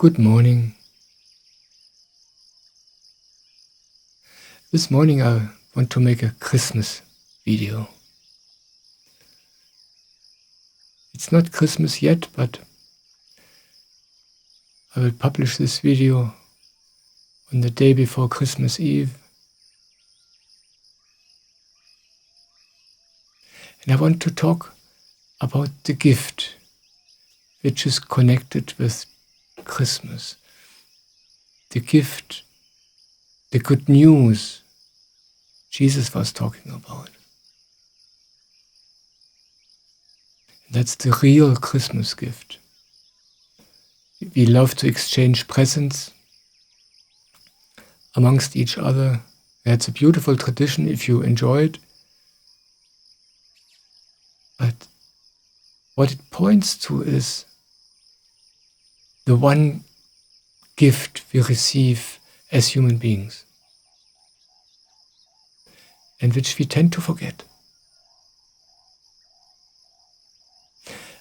Good morning. This morning I want to make a Christmas video. It's not Christmas yet, but I will publish this video on the day before Christmas Eve. And I want to talk about the gift which is connected with Christmas. The gift, the good news Jesus was talking about. That's the real Christmas gift. We love to exchange presents amongst each other. That's a beautiful tradition if you enjoy it. But what it points to is the one gift we receive as human beings, and which we tend to forget.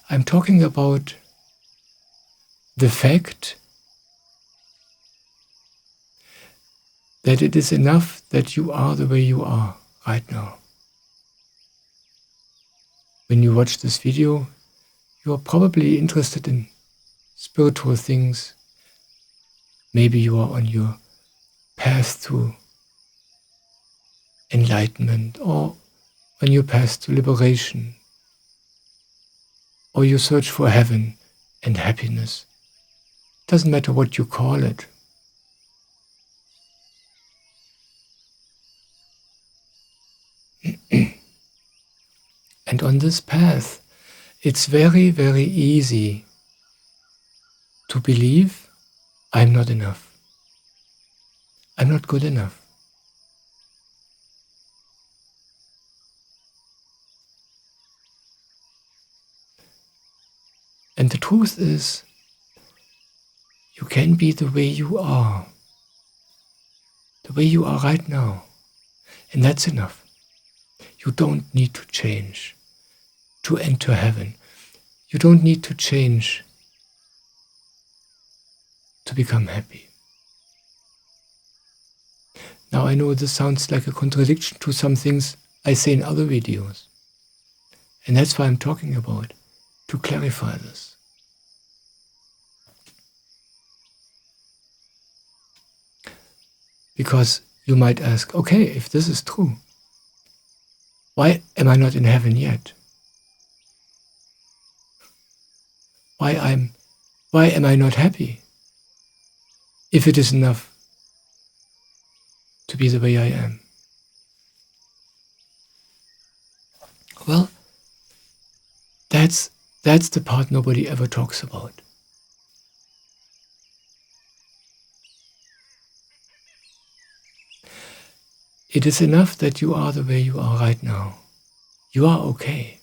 I'm talking about the fact that it is enough that you are the way you are right now. When you watch this video, you are probably interested in spiritual things. Maybe you are on your path to enlightenment, or on your path to liberation, or you search for heaven and happiness. Doesn't matter what you call it. And on this path, it's very, very easy to believe I'm not enough. I'm not good enough. And the truth is, you can be the way you are right now. And that's enough. You don't need to change to enter heaven. You don't need to change to become happy. Now I know this sounds like a contradiction to some things I say in other videos. And that's why I'm talking about, to clarify this. Because you might ask, okay, if this is true, why am I not in heaven yet? Why am I not happy? If it is enough to be the way I am. Well, that's the part nobody ever talks about. It is enough that you are the way you are right now. You are okay.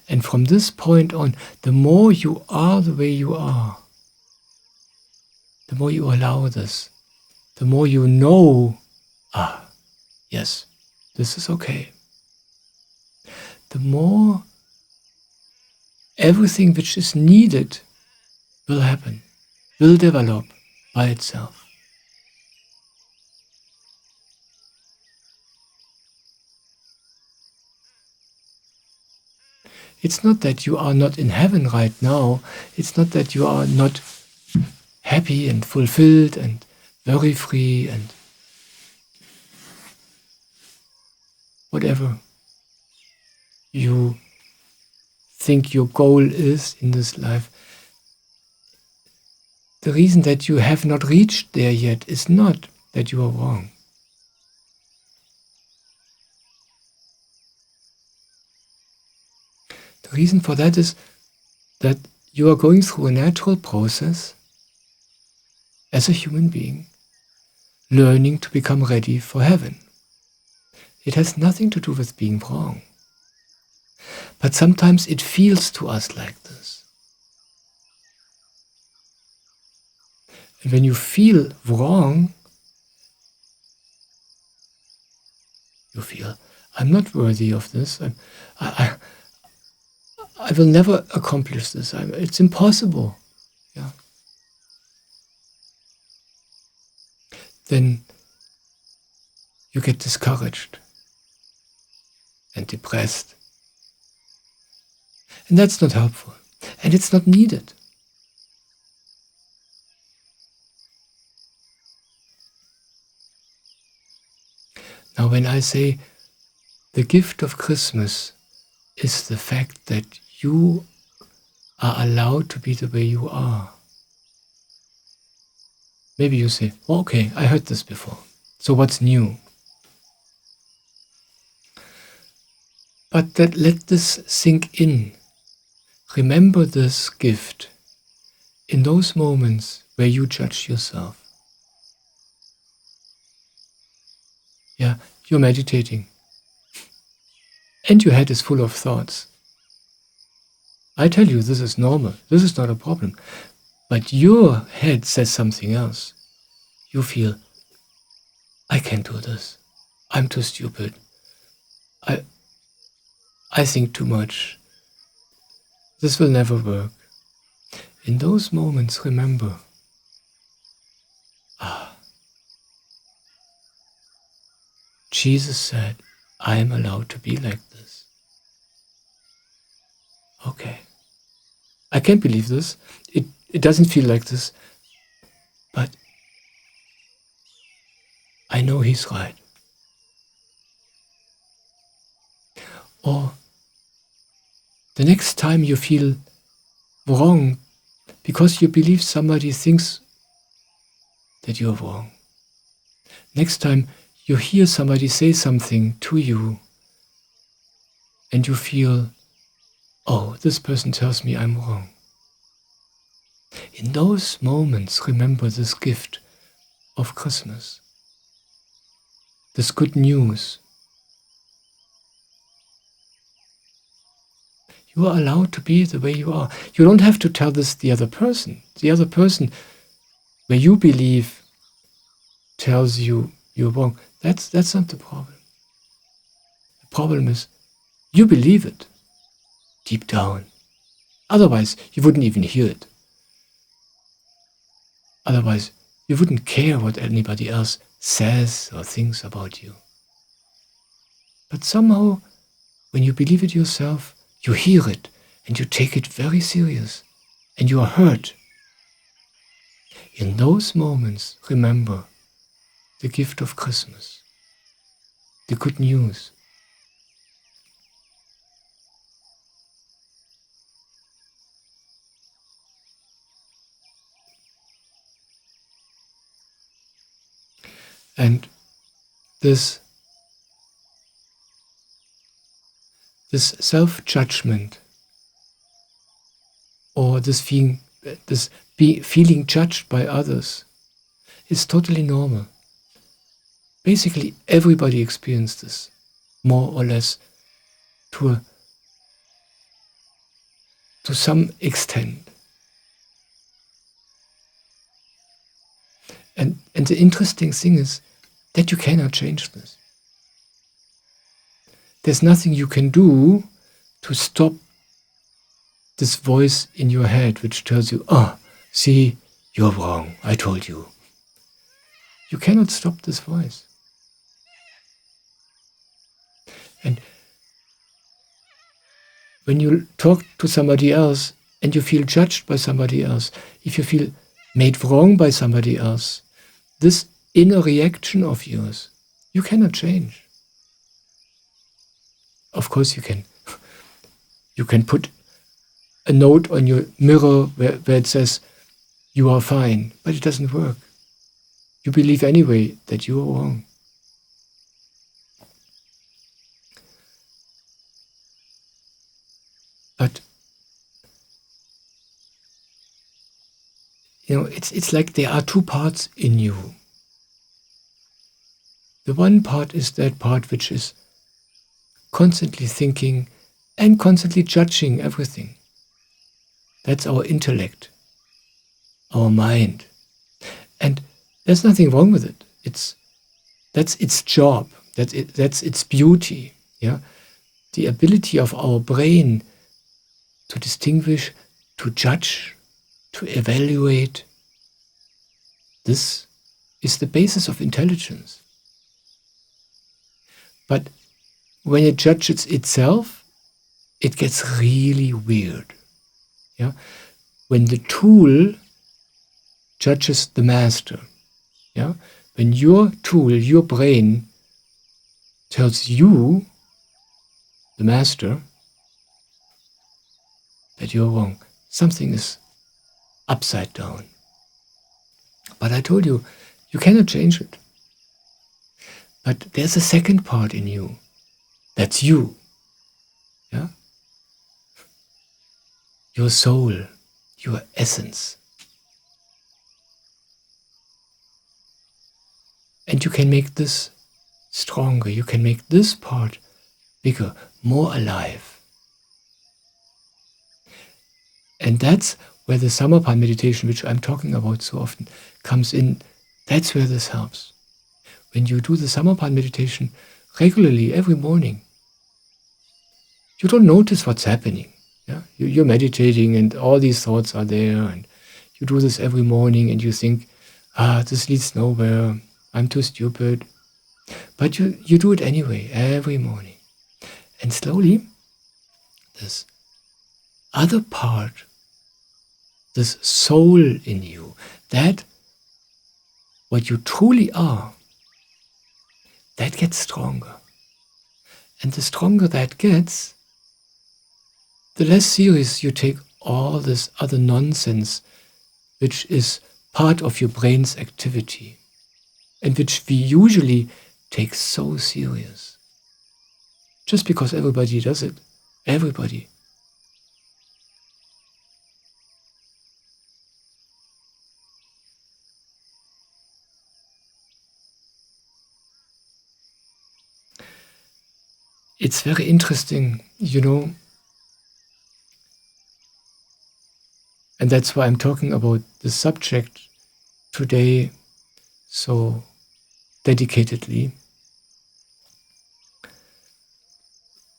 And from this point on, the more you are the way you are, the more you allow this, the more you know, yes, this is okay. The more everything which is needed will happen, will develop by itself. It's not that you are not in heaven right now. It's not that you are not happy and fulfilled and very free and whatever you think your goal is in this life. The reason that you have not reached there yet is not that you are wrong. The reason for that is that you are going through a natural process as a human being, learning to become ready for heaven. It has nothing to do with being wrong. But sometimes it feels to us like this. And when you feel wrong, you feel, I'm not worthy of this. I will never accomplish this. It's impossible. Yeah. then you get discouraged and depressed. And that's not helpful. And it's not needed. Now, when I say the gift of Christmas is the fact that you are allowed to be the way you are. Maybe you say, oh, okay, I heard this before. So what's new? But let this sink in. Remember this gift in those moments where you judge yourself. Yeah, you're meditating. And your head is full of thoughts. I tell you, this is normal. This is not a problem. But your head says something else. You feel, I can't do this. I'm too stupid. I think too much. This will never work. In those moments, remember, Jesus said, I am allowed to be like this. Okay. I can't believe this. It doesn't feel like this. But I know he's right. Or the next time you feel wrong because you believe somebody thinks that you're wrong. Next time you hear somebody say something to you and you feel, oh, this person tells me I'm wrong. In those moments, remember this gift of Christmas, this good news. You are allowed to be the way you are. You don't have to tell this the other person. The other person, where you believe, tells you you're wrong. That's not the problem. The problem is you believe it deep down. Otherwise, you wouldn't even hear it. Otherwise, you wouldn't care what anybody else says or thinks about you. But somehow, when you believe it yourself, you hear it and you take it very serious and you are hurt. In those moments, remember the gift of Christmas, the good news. And this self-judgment, or this feeling judged by others, is totally normal. Basically, everybody experiences this, more or less, to some extent. And the interesting thing is that you cannot change this. There's nothing you can do to stop this voice in your head which tells you, see, you're wrong, I told you. You cannot stop this voice. And when you talk to somebody else and you feel judged by somebody else, if you feel made wrong by somebody else, this inner reaction of yours, you cannot change. Of course you can. You can put a note on your mirror where it says, you are fine, but it doesn't work. You believe anyway that you are wrong. But it's like there are two parts in you. The one part is that part which is constantly thinking and constantly judging everything. That's our intellect, our mind. And there's nothing wrong with it. That's its job. That's its beauty. Yeah, the ability of our brain to distinguish, to judge, to evaluate. This is the basis of intelligence. But when it judges itself, it gets really weird. Yeah? When the tool judges the master, yeah? When your tool, your brain, tells you, the master, that you're wrong, something is upside down. But I told you, you cannot change it. But there's a second part in you. That's you. Yeah? Your soul, your essence. And you can make this stronger. You can make this part bigger, more alive. And that's where the Samarpan meditation, which I'm talking about so often, comes in. That's where this helps. When you do the Samarpan meditation regularly, every morning, you don't notice what's happening. Yeah? You're meditating and all these thoughts are there, and you do this every morning and you think, this leads nowhere, I'm too stupid. But you do it anyway, every morning. And slowly, this other part, this soul in you, that what you truly are, that gets stronger. And the stronger that gets, the less serious you take all this other nonsense, which is part of your brain's activity, and which we usually take so serious. Just because everybody does it. Everybody. It's very interesting, and that's why I'm talking about the subject today so dedicatedly.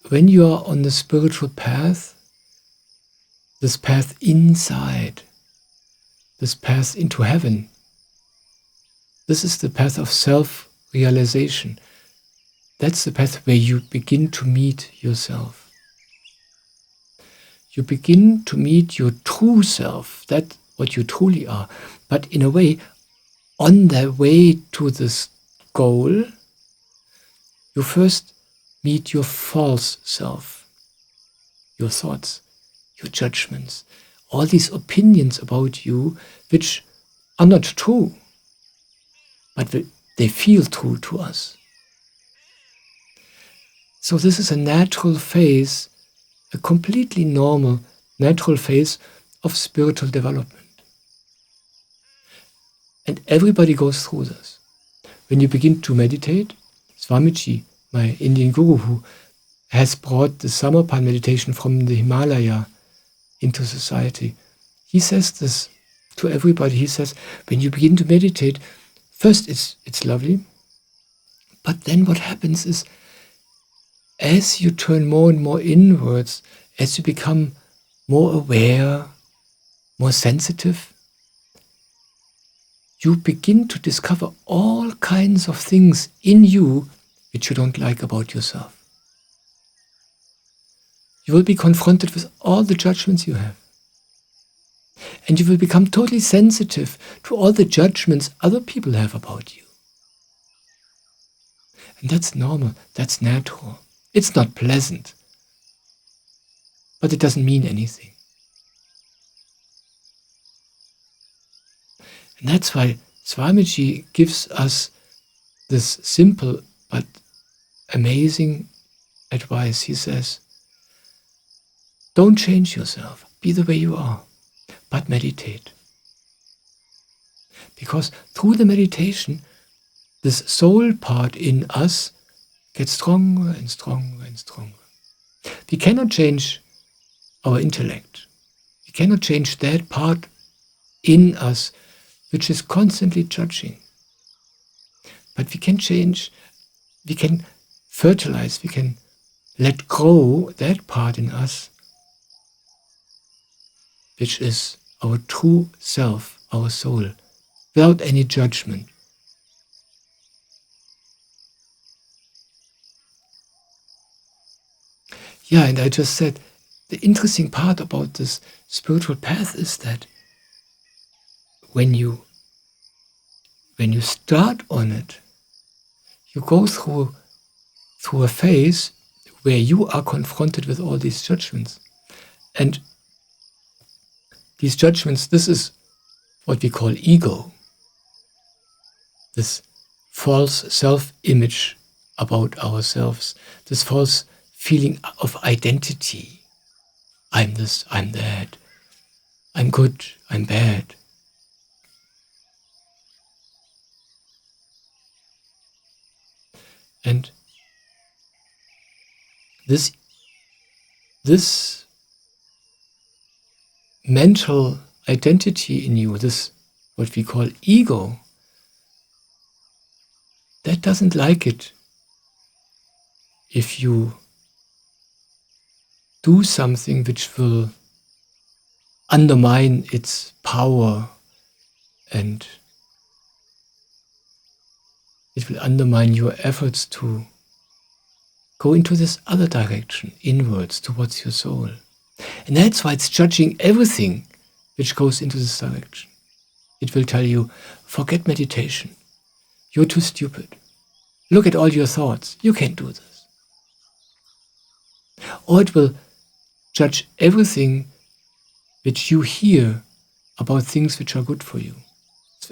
When you are on the spiritual path, this path inside, this path into heaven, this is the path of self-realization. That's the path where you begin to meet yourself. You begin to meet your true self, that what you truly are. But in a way, on the way to this goal, you first meet your false self, your thoughts, your judgments, all these opinions about you which are not true, but they feel true to us. So this is a natural phase, a completely normal, natural phase of spiritual development. And everybody goes through this. When you begin to meditate, Swamiji, my Indian guru, who has brought the Samarpan meditation from the Himalaya into society, he says this to everybody. He says, when you begin to meditate, first it's lovely, but then what happens is, as you turn more and more inwards, as you become more aware, more sensitive, you begin to discover all kinds of things in you which you don't like about yourself. You will be confronted with all the judgments you have. And you will become totally sensitive to all the judgments other people have about you. And that's normal, that's natural. It's not pleasant, but it doesn't mean anything. And that's why Swamiji gives us this simple but amazing advice. He says, don't change yourself, be the way you are, but meditate. Because through the meditation, this soul part in us gets stronger and stronger and stronger. We cannot change our intellect. We cannot change that part in us which is constantly judging. But we can change, we can fertilize, we can let grow that part in us which is our true self, our soul, without any judgment, Yeah, and I just said, the interesting part about this spiritual path is that when you start on it, you go through a phase where you are confronted with all these judgments. And these judgments, this is what we call ego. This false self-image about ourselves, this false feeling of identity. I'm this, I'm that, I'm good, I'm bad. And this mental identity in you, this what we call ego, that doesn't like it if you do something which will undermine its power, and it will undermine your efforts to go into this other direction, inwards, towards your soul. And that's why it's judging everything which goes into this direction. It will tell you, forget meditation. You're too stupid. Look at all your thoughts. You can't do this. Or it will judge everything which you hear about things which are good for you.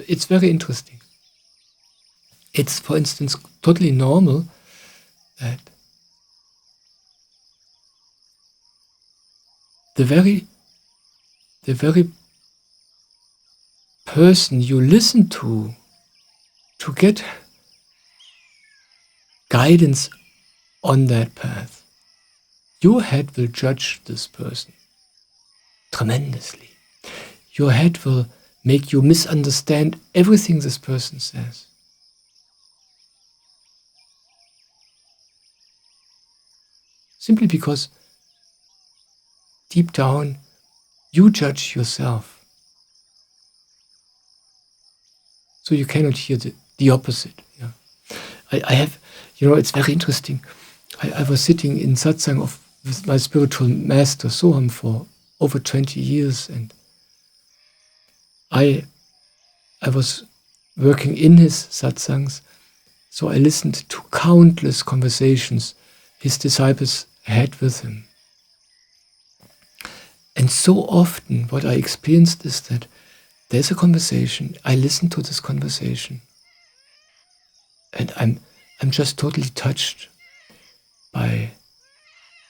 It's very interesting. It's, for instance, totally normal that the very person you listen to get guidance on that path, your head will judge this person tremendously. Your head will make you misunderstand everything this person says. Simply because deep down, you judge yourself. So you cannot hear the opposite. Yeah. I have, it's very interesting. I was sitting in satsang with my spiritual master, Soham, for over 20 years, and I was working in his satsangs, so I listened to countless conversations his disciples had with him. And so often what I experienced is that there's a conversation, I listen to this conversation, and I'm just totally touched by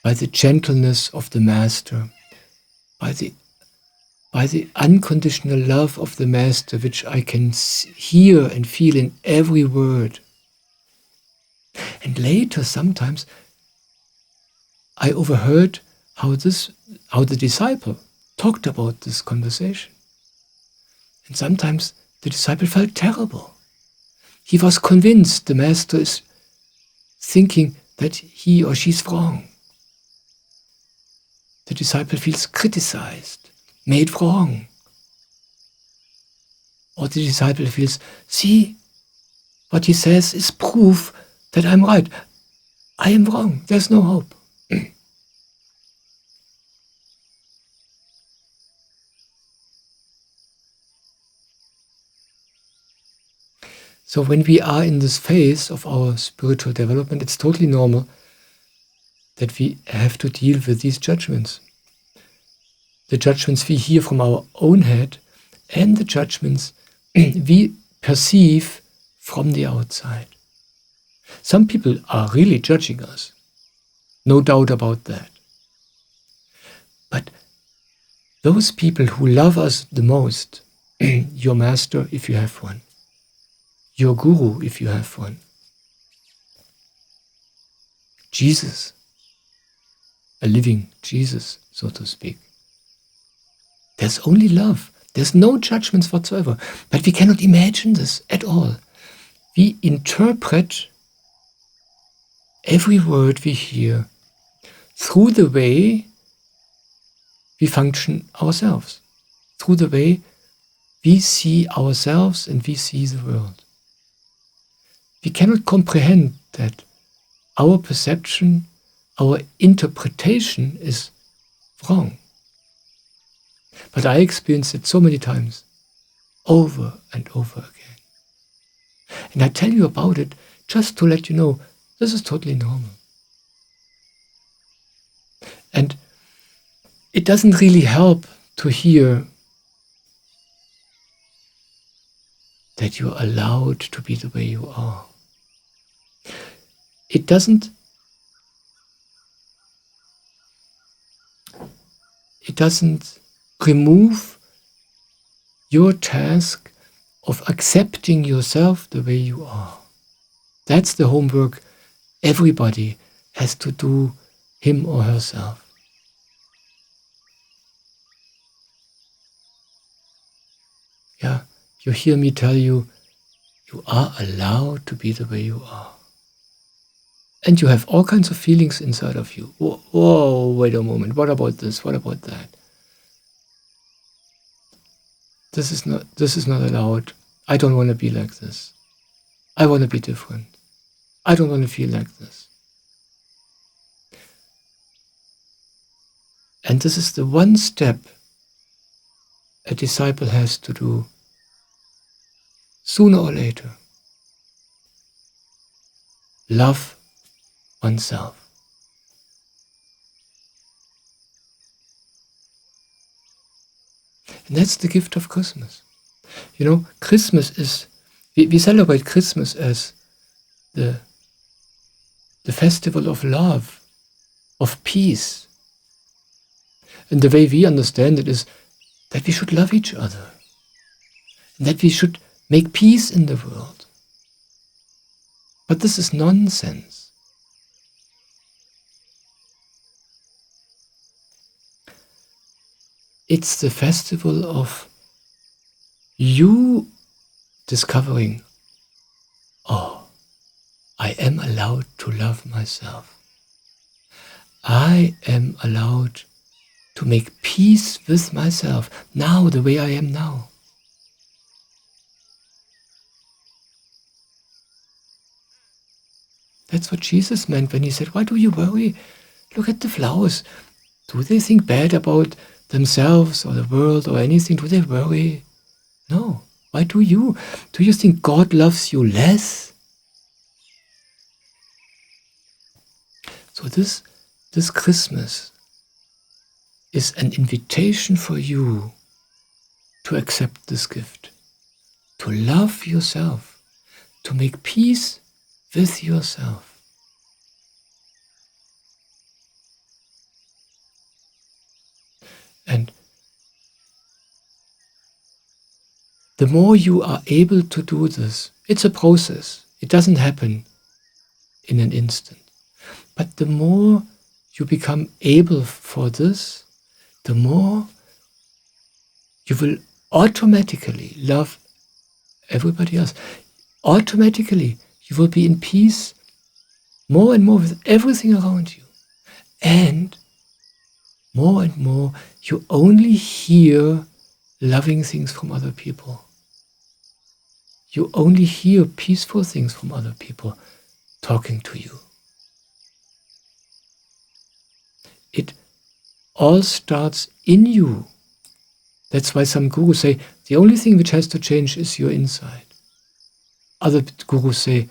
the gentleness of the master, by the unconditional love of the master, which I can hear and feel in every word. And later, sometimes, I overheard how the disciple talked about this conversation. And sometimes the disciple felt terrible. He was convinced the master is thinking that he or she's wrong. The disciple feels criticized, made wrong. Or the disciple feels, see, what he says is proof that I'm right. I am wrong. There's no hope. So when we are in this phase of our spiritual development, it's totally normal that we have to deal with these judgments. The judgments we hear from our own head and the judgments we perceive from the outside. Some people are really judging us, no doubt about that. But those people who love us the most, your master if you have one, your guru if you have one, Jesus, a living Jesus, so to speak. There's only love. There's no judgments whatsoever. But we cannot imagine this at all. We interpret every word we hear through the way we function ourselves, through the way we see ourselves and we see the world. We cannot comprehend that our perception, our interpretation is wrong. But I experienced it so many times, over and over again. And I tell you about it just to let you know this is totally normal. And it doesn't really help to hear that you're allowed to be the way you are. It doesn't remove your task of accepting yourself the way you are. That's the homework everybody has to do, him or herself. Yeah, you hear me tell you, you are allowed to be the way you are. And you have all kinds of feelings inside of you. Whoa, wait a moment, what about this, what about that? This is not allowed. I don't want to be like this. I want to be different. I don't want to feel like this. And this is the one step a disciple has to do sooner or later. Love oneself. And that's the gift of Christmas. You know, Christmas is, we celebrate Christmas as the festival of love, of peace. And the way we understand it is that we should love each other, and that we should make peace in the world. But this is nonsense. It's the festival of you discovering, oh, I am allowed to love myself. I am allowed to make peace with myself now, the way I am now. That's what Jesus meant when he said, why do you worry? Look at the flowers. Do they think bad about themselves or the world or anything? Do they worry? No. Why do you? Do you think God loves you less? So this Christmas is an invitation for you to accept this gift, to love yourself, to make peace with yourself. And the more you are able to do this, it's a process. It doesn't happen in an instant. But the more you become able for this, the more you will automatically love everybody else. Automatically, you will be in peace more and more with everything around you. And more, you only hear loving things from other people. You only hear peaceful things from other people talking to you. It all starts in you. That's why some gurus say, the only thing which has to change is your inside. Other gurus say,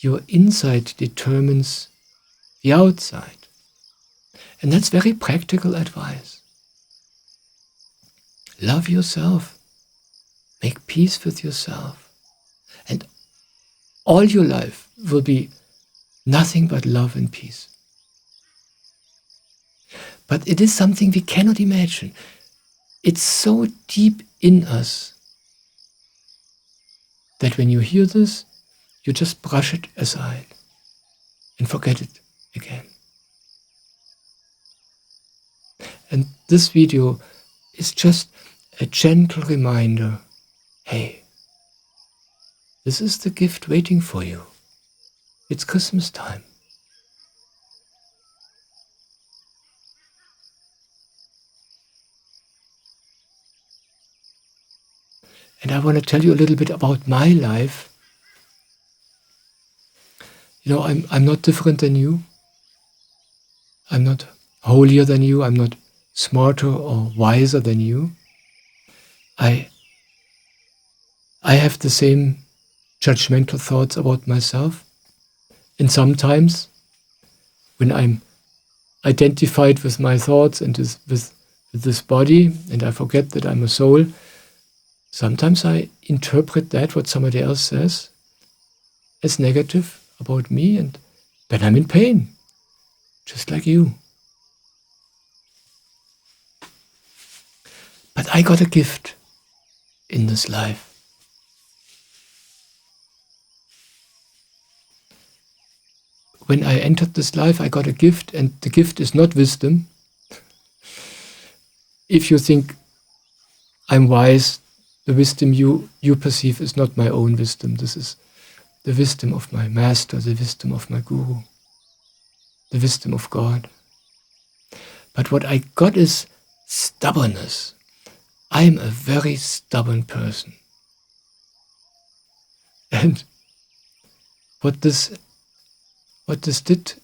your inside determines the outside. And that's very practical advice. Love yourself. Make peace with yourself. And all your life will be nothing but love and peace. But it is something we cannot imagine. It's so deep in us that when you hear this, you just brush it aside and forget it again. And this video is just a gentle reminder, hey, this is the gift waiting for you. It's Christmas time. And I want to tell you a little bit about my life. You know, I'm not different than you. I'm not holier than you. I'm not smarter or wiser than you. I have the same judgmental thoughts about myself. And sometimes when I'm identified with my thoughts and with this body, and I forget that I'm a soul, sometimes I interpret that, what somebody else says, as negative about me, and then I'm in pain, just like you. But I got a gift in this life. When I entered this life, I got a gift, and the gift is not wisdom. If you think I'm wise, the wisdom you perceive is not my own wisdom. This is the wisdom of my master, the wisdom of my guru, the wisdom of God. But what I got is stubbornness. I'm a very stubborn person. And what this did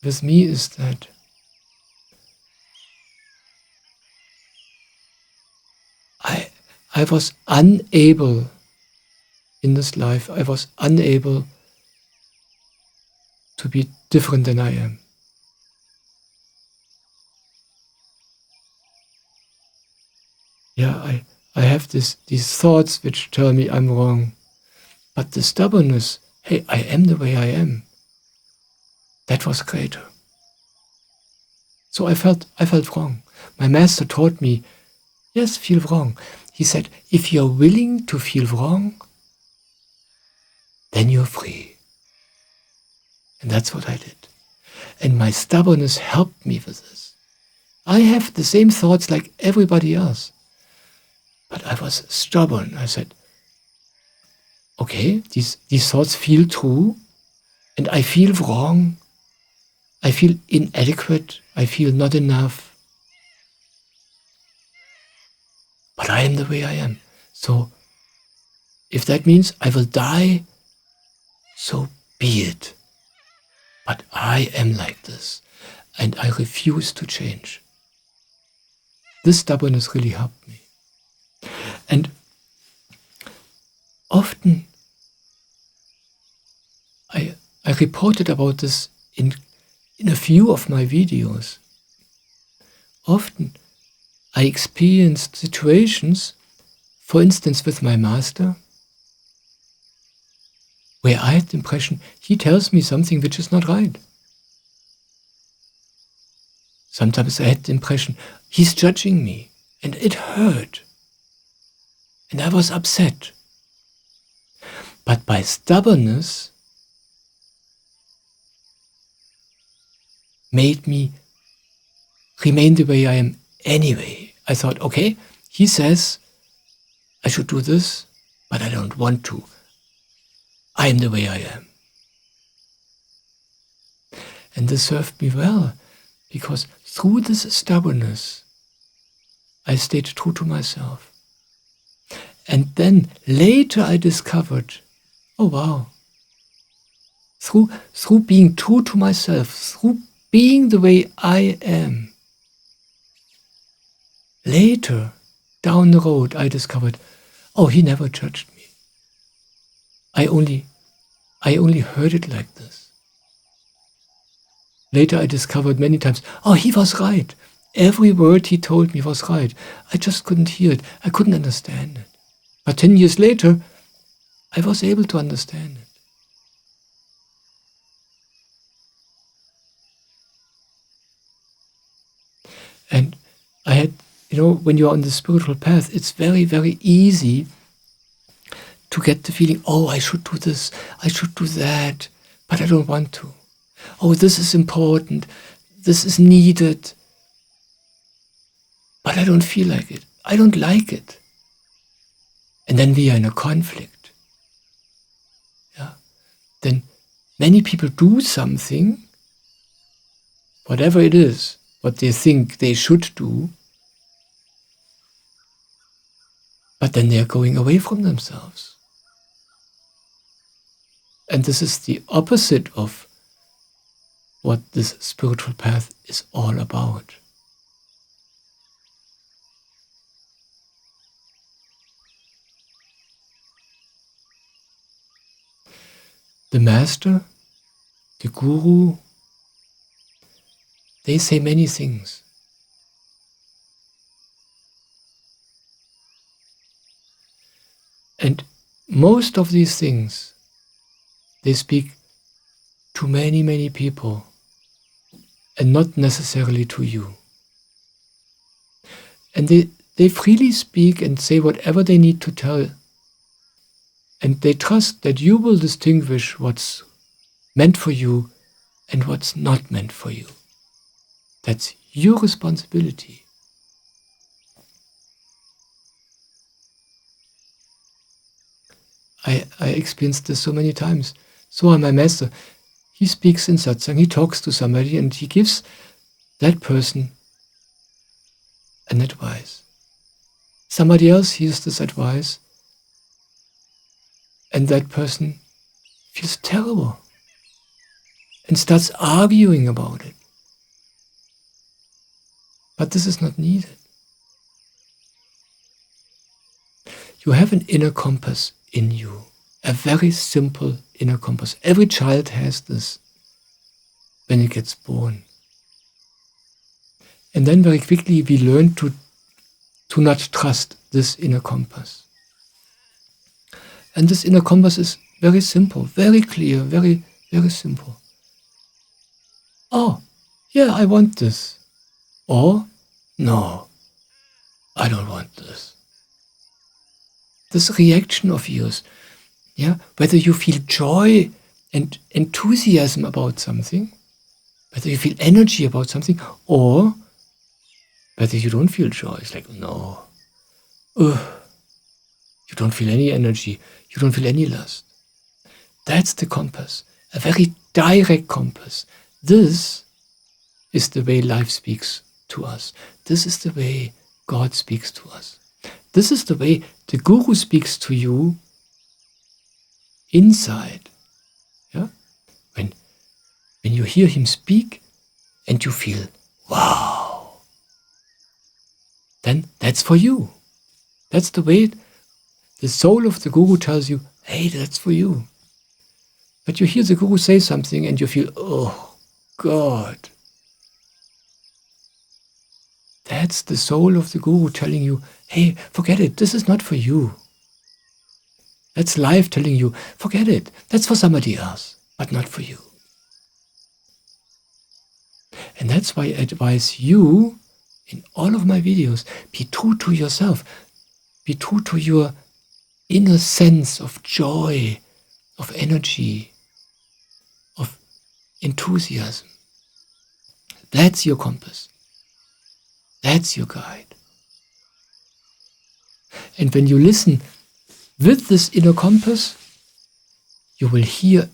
with me is that I was unable in this life, I was unable to be different than I am. Yeah, I have these thoughts which tell me I'm wrong. But the stubbornness, hey, I am the way I am, that was greater. So I felt wrong. My master taught me, yes, feel wrong. He said, if you're willing to feel wrong, then you're free. And that's what I did. And my stubbornness helped me with this. I have the same thoughts like everybody else. But I was stubborn. I said, okay, these thoughts feel true, and I feel wrong. I feel inadequate. I feel not enough. But I am the way I am. So if that means I will die, so be it. But I am like this, and I refuse to change. This stubbornness really helped me. And often I reported about this in a few of my videos. Often I experienced situations, for instance with my master, where I had the impression he tells me something which is not right. Sometimes I had the impression he's judging me, and it hurt. And I was upset. But by stubbornness made me remain the way I am anyway. I thought, okay, he says I should do this, but I don't want to. I am the way I am. And this served me well, because through this stubbornness, I stayed true to myself. And then later I discovered, oh wow, through being true to myself, through being the way I am, later, down the road, I discovered, oh, he never judged me. I only heard it like this. Later I discovered many times, oh, he was right. Every word he told me was right. I just couldn't hear it. I couldn't understand it. But 10 years later, I was able to understand it. And I had, when you're on the spiritual path, it's very, very easy to get the feeling, oh, I should do this, I should do that, but I don't want to. Oh, this is important, this is needed, but I don't feel like it. I don't like it. And then we are in a conflict. Yeah. Then many people do something, whatever it is, what they think they should do, but then they are going away from themselves. And this is the opposite of what this spiritual path is all about. The master, the guru, they say many things. And most of these things, they speak to many, many people and not necessarily to you. And they freely speak and say whatever they need to tell. And they trust that you will distinguish what's meant for you and what's not meant for you. That's your responsibility. I experienced this so many times. So my master, he speaks in satsang, he talks to somebody and he gives that person an advice. Somebody else hears this advice and that person feels terrible and starts arguing about it. But this is not needed. You have an inner compass in you, a very simple inner compass. Every child has this when it gets born. And then very quickly we learn to not trust this inner compass. And this inner compass is very simple, very clear, very, very simple. Oh, yeah, I want this. Or, no, I don't want this. This reaction of yours, yeah, whether you feel joy and enthusiasm about something, whether you feel energy about something, or whether you don't feel joy. It's like, no, you don't feel any energy, you don't feel any lust. That's the compass, a very direct compass. This is the way life speaks to us. This is the way God speaks to us. This is the way the Guru speaks to you inside. Yeah? When you hear him speak and you feel, wow, then that's for you. That's the way the soul of the Guru tells you, hey, that's for you. But you hear the Guru say something and you feel, oh, God. That's the soul of the Guru telling you, hey, forget it, this is not for you. That's life telling you, forget it, that's for somebody else, but not for you. And that's why I advise you, in all of my videos, be true to yourself. Be true to your inner sense of joy, of energy, of enthusiasm. That's your compass. That's your guide. And when you listen with this inner compass, you will hear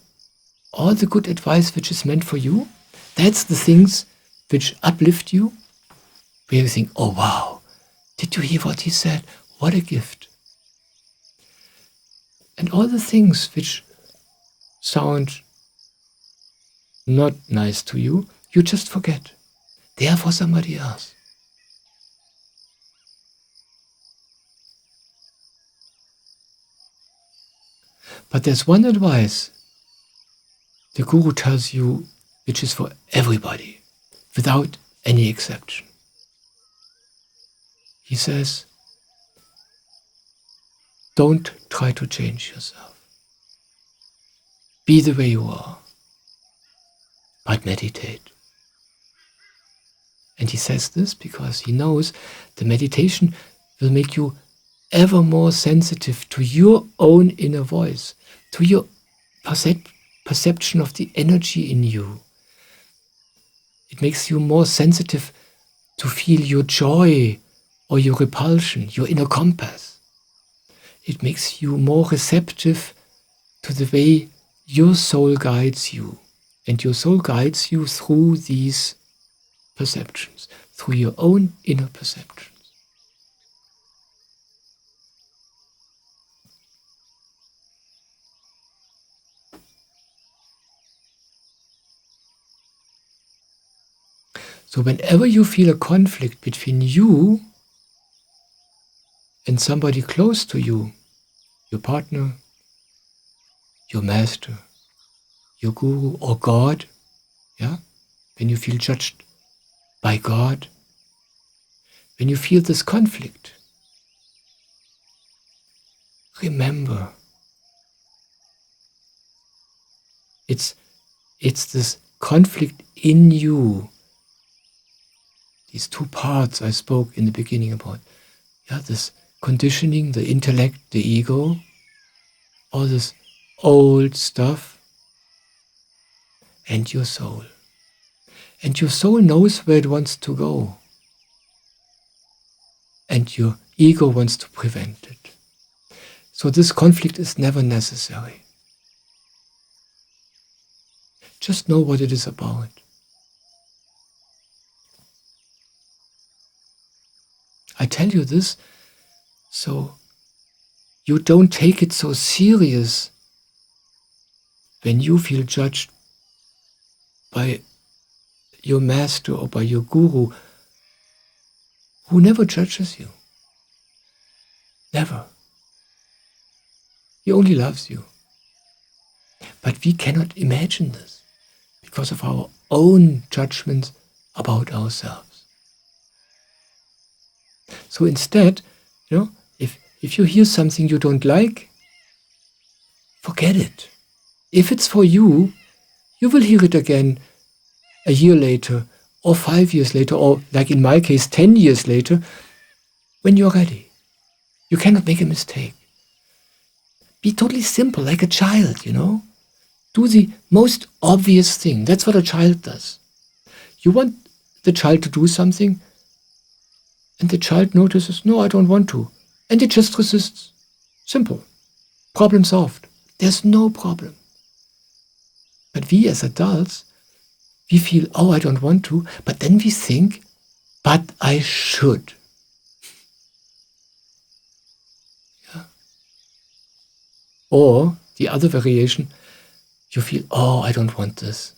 all the good advice which is meant for you. That's the things which uplift you, where you think, oh wow, did you hear what he said? What a gift. And all the things which sound not nice to you, you just forget. They are for somebody else. But there's one advice the Guru tells you which is for everybody, without any exception. He says, don't try to change yourself. Be the way you are, but meditate. And he says this because he knows the meditation will make you ever more sensitive to your own inner voice, to your perception of the energy in you. It makes you more sensitive to feel your joy or your repulsion, your inner compass. It makes you more receptive to the way your soul guides you. And your soul guides you through these perceptions, through your own inner perceptions. So whenever you feel a conflict between you and somebody close to you, your partner, your master, your guru, or God, yeah? When you feel judged by God, when you feel this conflict, remember, it's this conflict in you, these two parts I spoke in the beginning about, yeah, this conditioning, the intellect, the ego, all this old stuff, and your soul. And your soul knows where it wants to go. And your ego wants to prevent it. So this conflict is never necessary. Just know what it is about. I tell you this so you don't take it so serious when you feel judged by your master or by your guru, who never judges you. Never. He only loves you. But we cannot imagine this because of our own judgments about ourselves. So instead, if you hear something you don't like, forget it. If it's for you, you will hear it again a year later, or 5 years later, or like in my case, 10 years later, when you're ready. You cannot make a mistake. Be totally simple, like a child, Do the most obvious thing. That's what a child does. You want the child to do something, and the child notices, no, I don't want to. And it just resists. Simple. Problem solved. There's no problem. But we as adults, we feel, oh, I don't want to, but then we think, but I should. Yeah. Or the other variation, you feel, oh, I don't want this,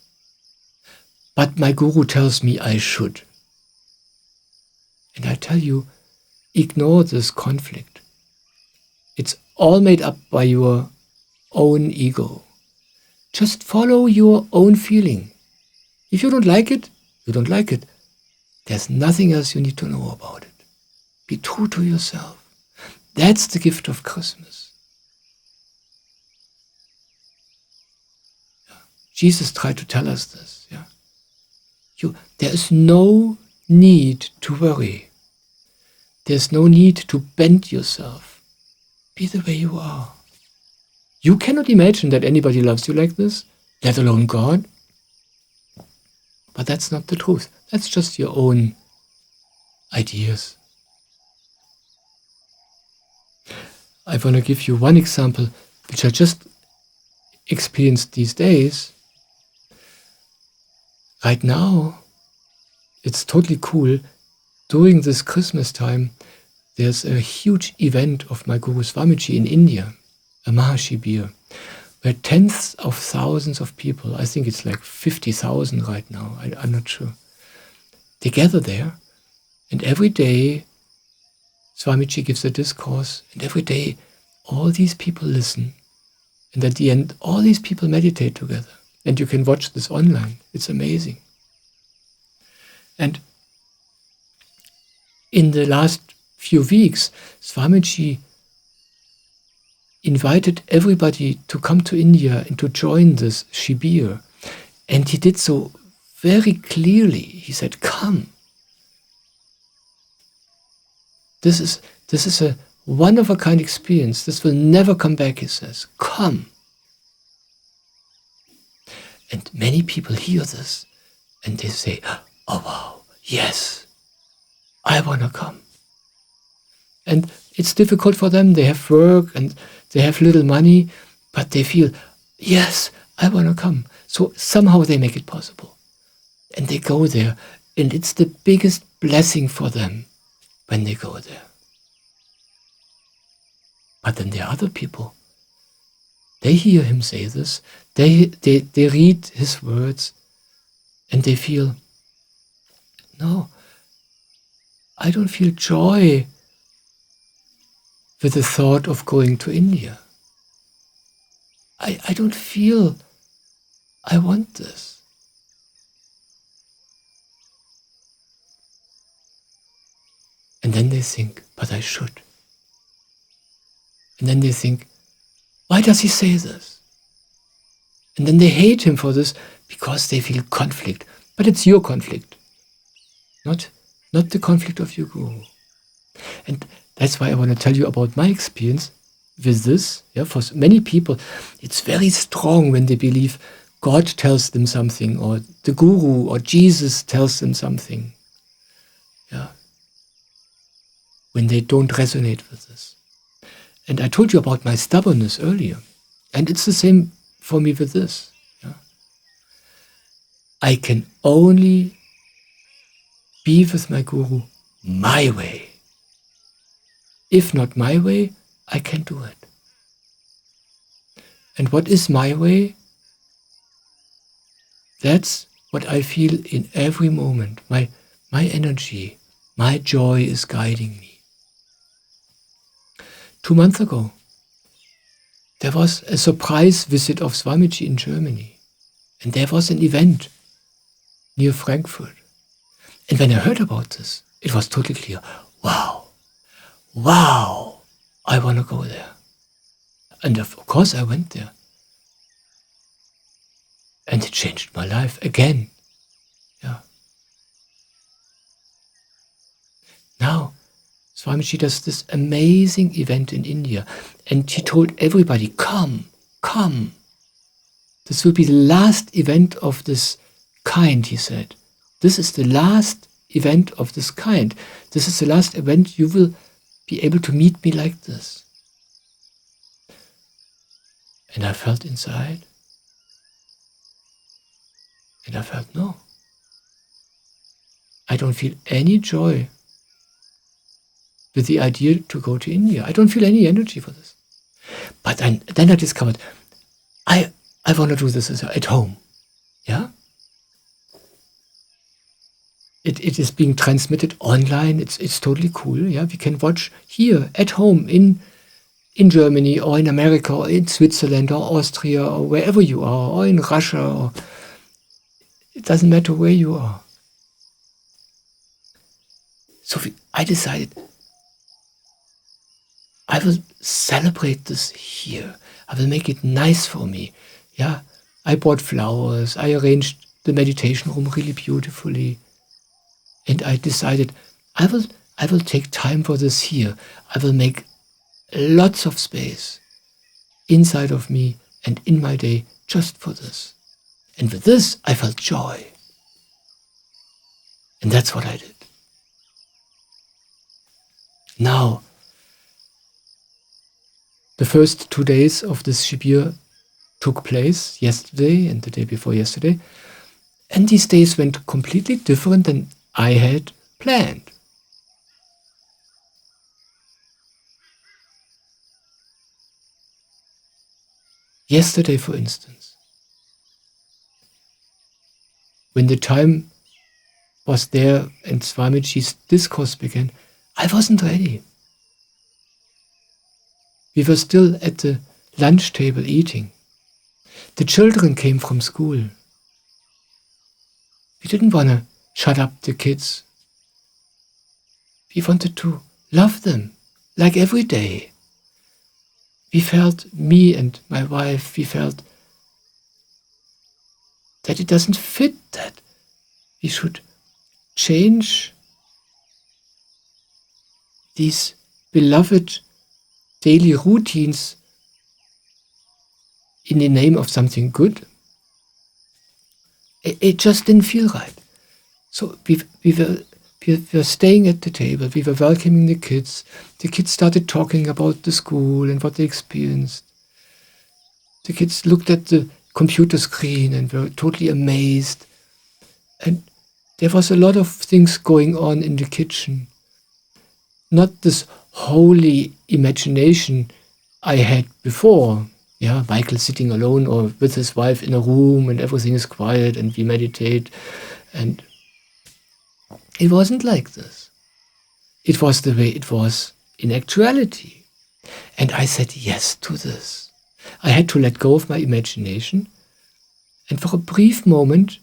but my guru tells me I should. And I tell you, ignore this conflict. It's all made up by your own ego. Just follow your own feeling. If you don't like it, you don't like it. There's nothing else you need to know about it. Be true to yourself. That's the gift of Christmas. Yeah. Jesus tried to tell us this. Yeah. There is no need to worry. There's no need to bend yourself. Be the way you are. You cannot imagine that anybody loves you like this, let alone God. But that's not the truth. That's just your own ideas. I want to give you one example, which I just experienced these days. Right now, it's totally cool. During this Christmas time, there's a huge event of my Guru Swamiji in India, a Mahashibir, where tens of thousands of people, I think it's like 50,000 right now, I'm not sure, they gather there, and every day Swamiji gives a discourse, and every day all these people listen, and at the end all these people meditate together, and you can watch this online. It's amazing. And in the last few weeks, Swamiji invited everybody to come to India and to join this Shibir. And he did so very clearly. He said, come. This is a one-of-a-kind experience. This will never come back, he says. Come. And many people hear this and they say, oh wow, yes, I want to come. And it's difficult for them. They have work and they have little money, but they feel, yes, I want to come. So somehow they make it possible. And they go there. And it's the biggest blessing for them when they go there. But then there are other people. They hear him say this. They read his words. And they feel, No, I don't feel joy with the thought of going to India. I don't feel I want this. And then they think, but I should. And then they think, why does he say this? And then they hate him for this because they feel conflict. But it's your conflict, not the conflict of your guru. And that's why I want to tell you about my experience with this. Yeah, for many people, it's very strong when they believe God tells them something, or the guru or Jesus tells them something. Yeah, when they don't resonate with this. And I told you about my stubbornness earlier. And it's the same for me with this. Yeah? I can only be with my guru my way. If not my way, I can't do it. And what is my way? That's what I feel in every moment. My energy, my joy is guiding me. 2 months ago, there was a surprise visit of Swamiji in Germany. And there was an event near Frankfurt. And when I heard about this, it was totally clear. Wow, I want to go there. And of course I went there. And it changed my life again. Yeah. Now, Swamiji does this amazing event in India. And he told everybody, come. This will be the last event of this kind, he said. This is the last event of this kind. This is the last event you will be able to meet me like this. And I felt inside. And I felt, no. I don't feel any joy with the idea to go to India. I don't feel any energy for this. But then I discovered, I want to do this at home. Yeah? It is being transmitted online. It's totally cool. Yeah, we can watch here at home in Germany or in America or in Switzerland or Austria or wherever you are, or in Russia. Or it doesn't matter where you are. So I decided I will celebrate this here. I will make it nice for me. Yeah, I bought flowers. I arranged the meditation room really beautifully. And I decided I will take time for this here. I will make lots of space inside of me and in my day just for this. And with this, I felt joy. And that's what I did. Now, the first 2 days of this Shibir took place yesterday and the day before yesterday. And these days went completely different than I had planned. Yesterday, for instance, when the time was there and Swamiji's discourse began, I wasn't ready. We were still at the lunch table eating. The children came from school. We didn't want to shut up the kids. We wanted to love them, like every day. We felt, me and my wife, we felt that it doesn't fit that we should change these beloved daily routines in the name of something good. It just didn't feel right. So we were staying at the table. We were welcoming the kids. The kids started talking about the school and what they experienced. The kids looked at the computer screen and were totally amazed. And there was a lot of things going on in the kitchen. Not this holy imagination I had before. Yeah, Michael sitting alone or with his wife in a room and everything is quiet and we meditate. And It wasn't like this. It was the way it was in actuality. And I said yes to this. I had to let go of my imagination. And for a brief moment,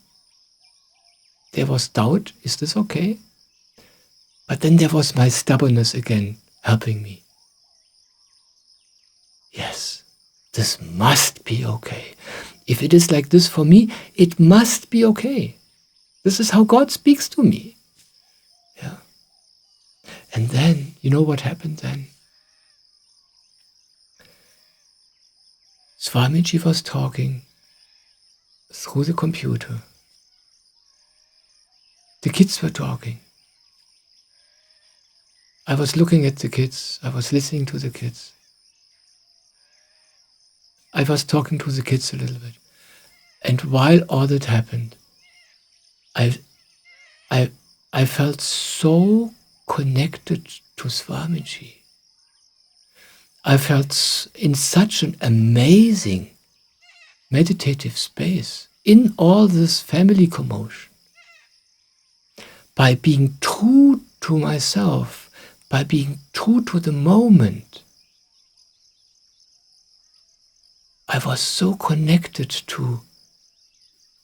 there was doubt, is this okay? But then there was my stubbornness again helping me. Yes, this must be okay. If it is like this for me, it must be okay. This is how God speaks to me. Yeah. And then, you know what happened then? Swamiji was talking through the computer. The kids were talking. I was looking at the kids. I was listening to the kids. I was talking to the kids a little bit. And while all that happened, I felt so connected to Swamiji. I felt in such an amazing meditative space in all this family commotion. By being true to myself, by being true to the moment, I was so connected to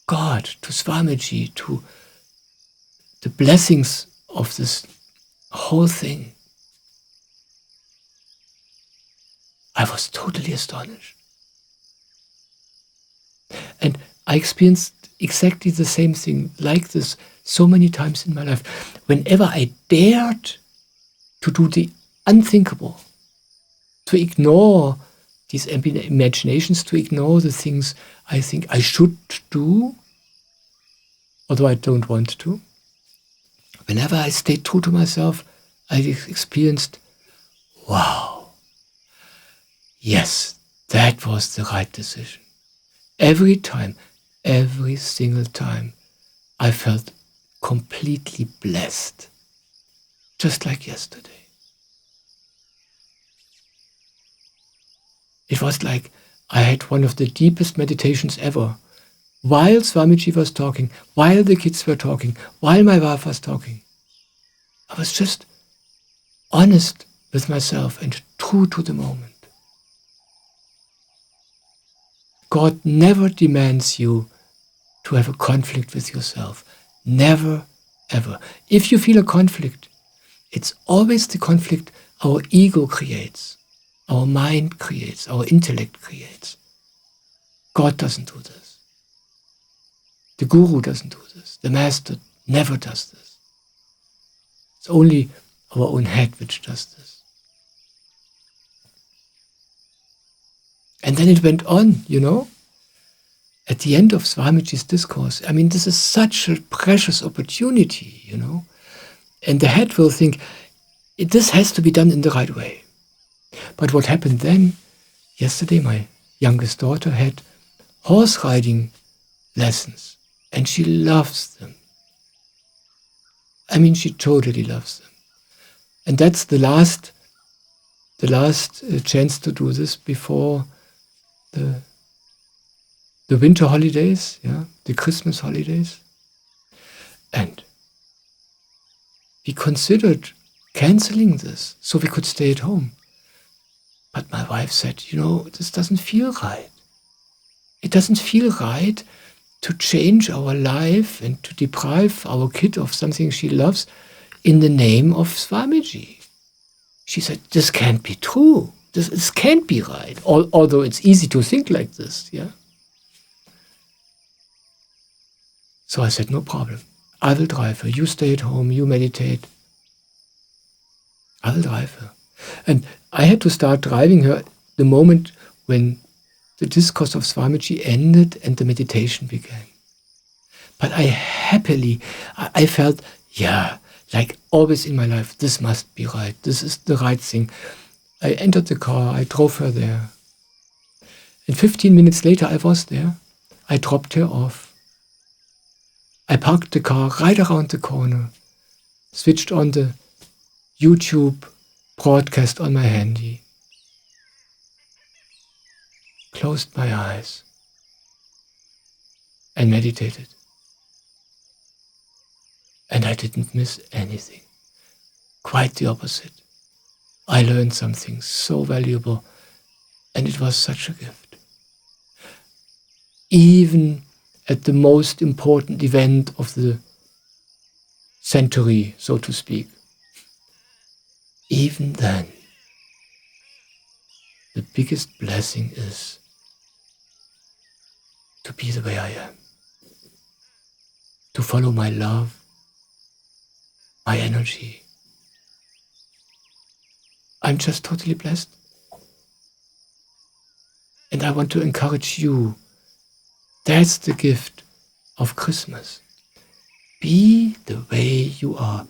God, to Swamiji, to the blessings of this whole thing. I was totally astonished. And I experienced exactly the same thing like this so many times in my life. Whenever I dared to do the unthinkable, to ignore these imaginations, to ignore the things I think I should do, although I don't want to. Whenever I stayed true to myself, I experienced, wow, yes, that was the right decision. Every time, every single time, I felt completely blessed, just like yesterday. It was like I had one of the deepest meditations ever. While Swamiji was talking, while the kids were talking, while my wife was talking, I was just honest with myself and true to the moment. God never demands you to have a conflict with yourself. Never, ever. If you feel a conflict, it's always the conflict our ego creates, our mind creates, our intellect creates. God doesn't do this. The guru doesn't do this. The master never does this. It's only our own head which does this. And then it went on, you know. At the end of Swamiji's discourse, I mean, this is such a precious opportunity, you know. And the head will think, this has to be done in the right way. But what happened then, yesterday my youngest daughter had horse riding lessons, and she loves them. I mean, she totally loves them. And that's the last chance to do this before the winter holidays, yeah, the Christmas holidays. And we considered canceling this so we could stay at home. But my wife said, you know, this doesn't feel right. It doesn't feel right to change our life and to deprive our kid of something she loves in the name of Swamiji. She said, this can't be true. This can't be right. Although it's easy to think like this, yeah. So I said, no problem. I will drive her. You stay at home. You meditate. I will drive her. And I had to start driving her the moment when the discourse of Swamiji ended and the meditation began. But I felt, yeah, like always in my life, this must be right. This is the right thing. I entered the car. I drove her there. And 15 minutes later, I was there. I dropped her off. I parked the car right around the corner, switched on the YouTube broadcast on my handy, closed my eyes, and meditated. And I didn't miss anything. Quite the opposite. I learned something so valuable, and it was such a gift. Even at the most important event of the century, so to speak, even then, the biggest blessing is to be the way I am, to follow my love, my energy. I'm just totally blessed. And I want to encourage you. That's the gift of Christmas. Be the way you are,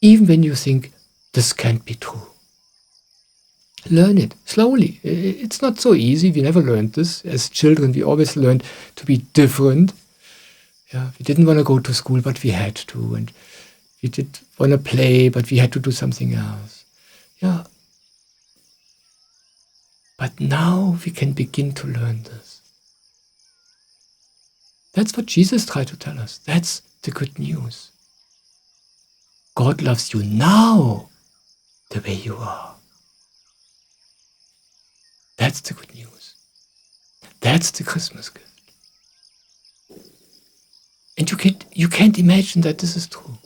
even when you think this can't be true. Learn it slowly. It's not so easy. We never learned this. As children, we always learned to be different. Yeah, we didn't want to go to school, but we had to. And we did want to play, but we had to do something else. Yeah. But now we can begin to learn this. That's what Jesus tried to tell us. That's the good news. God loves you now the way you are. That's the good news. That's the Christmas gift. And you can't imagine that this is true.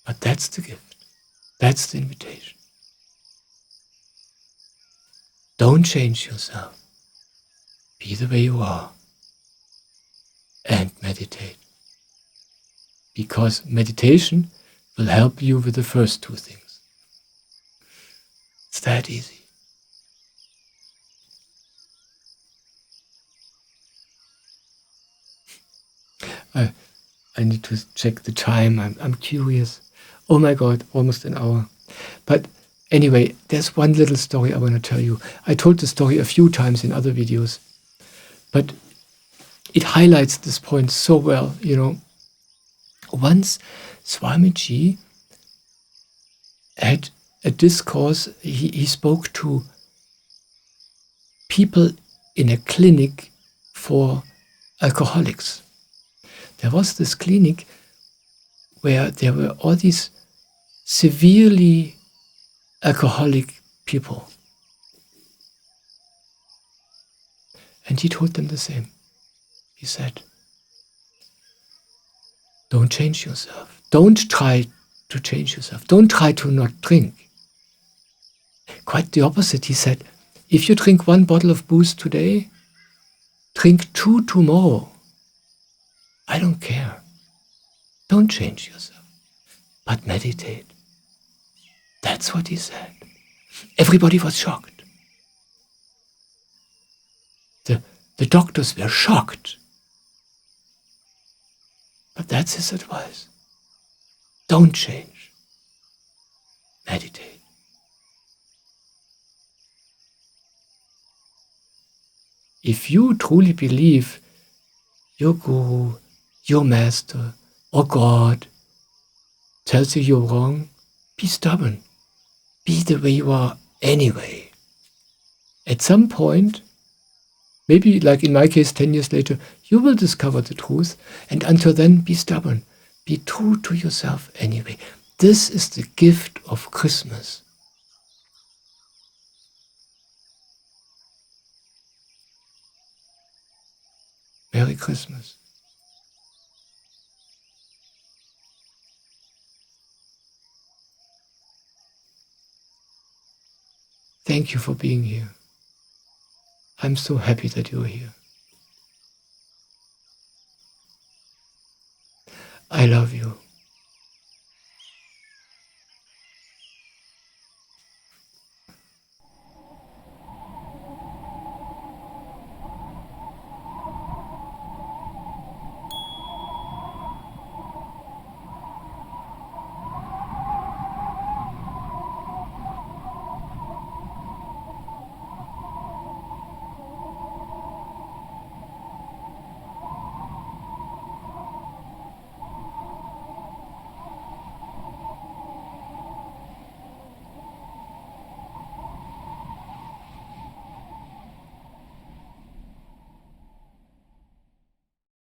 But that's the gift. That's the invitation. Don't change yourself. Be the way you are. And meditate. Because meditation will help you with the first two things. It's that easy. I need to check the time. I'm curious. Oh my God, almost an hour. But anyway, there's one little story I want to tell you. I told the story a few times in other videos, but it highlights this point so well. Once Swamiji had a discourse. He spoke to people in a clinic for alcoholics. There was this clinic where there were all these severely alcoholic people. And he told them the same. He said, don't change yourself. Don't try to change yourself. Don't try to not drink. Quite the opposite. He said, if you drink 1 bottle of booze today, drink 2 tomorrow. I don't care. Don't change yourself, but meditate. That's what he said. Everybody was shocked. The doctors were shocked. But that's his advice. Don't change. Meditate. If you truly believe your guru, your master, or God tells you you're wrong, be stubborn. Be the way you are anyway. At some point, maybe like in my case 10 years later, you will discover the truth, and until then, be stubborn. Be true to yourself anyway. This is the gift of Christmas. Merry Christmas. Thank you for being here. I'm so happy that you're here. I love you.